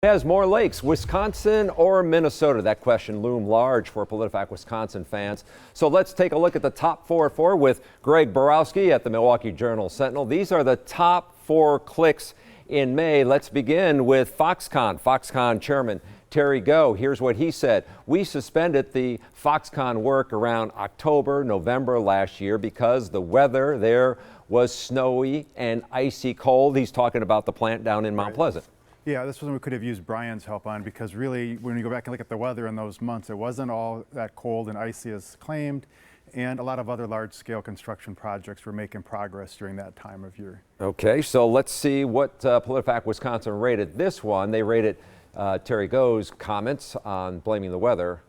Has more lakes, Wisconsin or Minnesota? That question loomed large for PolitiFact Wisconsin fans. So let's take a look at the top four with Greg Borowski at the Milwaukee Journal-Sentinel. These are the top 4 clicks in May. Let's begin with Foxconn Chairman Terry Go. Here's what he said. We suspended the Foxconn work around October, November last year because the weather there was snowy and icy cold. He's talking about the plant down in Mount Pleasant. Yeah, this was when we could have used Brian's help on, because really, when you go back and look at the weather in those months, it wasn't all that cold and icy as claimed, and a lot of other large-scale construction projects were making progress during that time of year. Okay, so let's see what PolitiFact Wisconsin rated this one. They rated Terry Go's comments on blaming the weather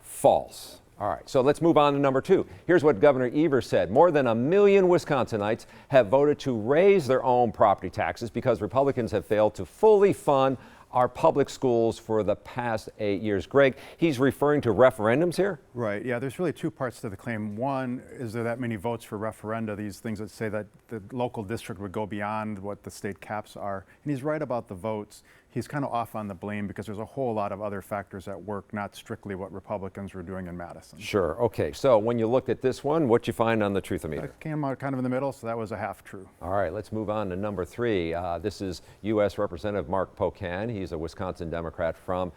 false. All right, so let's move on to number 2. Here's what Governor Evers said. More than 1 million Wisconsinites have voted to raise their own property taxes because Republicans have failed to fully fund our public schools for the past 8 years. Greg, he's referring to referendums here? Right, yeah, there's really 2 parts to the claim. One, is there that many votes for referenda, these things that say that the local district would go beyond what the state caps are. And he's right about the votes. He's kind of off on the blame because there's a whole lot of other factors at work, not strictly what Republicans were doing in Madison. Sure, okay, so when you looked at this one, what'd you find on the truth-o-meter? It came out kind of in the middle, so that was a half true. All right, let's move on to number 3. This is U.S. Representative Mark Pocan. He's a Wisconsin Democrat from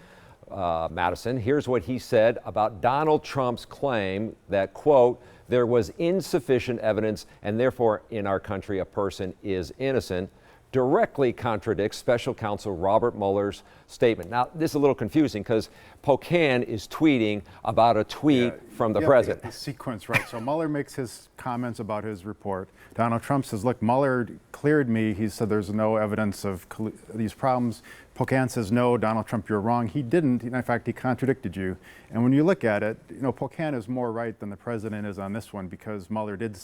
Madison. Here's what he said about Donald Trump's claim that, quote, there was insufficient evidence and therefore in our country a person is innocent, directly contradicts Special Counsel Robert Mueller's statement. Now, this is a little confusing because Pocan is tweeting about a tweet from the president. The sequence right. So Mueller makes his comments about his report. Donald Trump says, look, Mueller cleared me. He said there's no evidence of these problems. Pocan says, no, Donald Trump, you're wrong. He didn't. In fact, he contradicted you. And when you look at it, Pocan is more right than the president is on this one, because Mueller did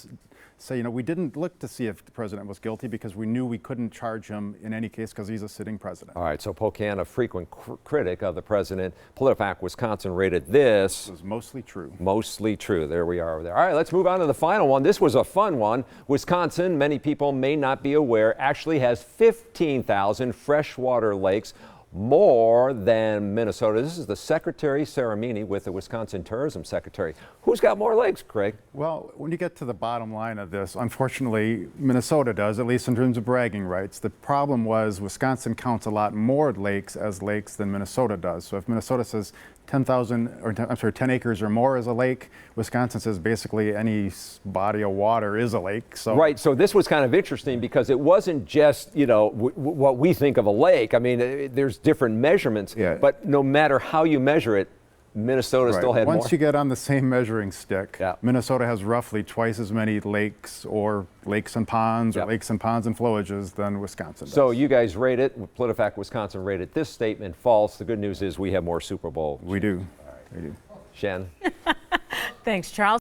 say, we didn't look to see if the president was guilty because we knew we couldn't charge him in any case because he's a sitting president. All right, so Pocan, a frequent critic of the president, PolitiFact Wisconsin rated this. It was mostly true. Mostly true. There we are over there. All right, let's move on to the final one. This was a fun one. Wisconsin, many people may not be aware, actually has 15,000 freshwater lakes, more than Minnesota. This is the Secretary Saramini with the Wisconsin Tourism Secretary. Who's got more lakes, Craig? Well, when you get to the bottom line of this, unfortunately, Minnesota does, at least in terms of bragging rights. The problem was Wisconsin counts a lot more lakes as lakes than Minnesota does. So if Minnesota says 10 acres or more is a lake, Wisconsin says basically any body of water is a lake. So right, so this was kind of interesting because it wasn't just, what we think of a lake. I mean, there's different measurements, but no matter how you measure it, Minnesota still had more. Once you get on the same measuring stick, Minnesota has roughly twice as many lakes or lakes and ponds or lakes and ponds and flowages than Wisconsin does. So you guys rate it, PolitiFact Wisconsin rated this statement false. The good news is we have more Super Bowls. We do. All right. We do. Shannon. Thanks, Charles.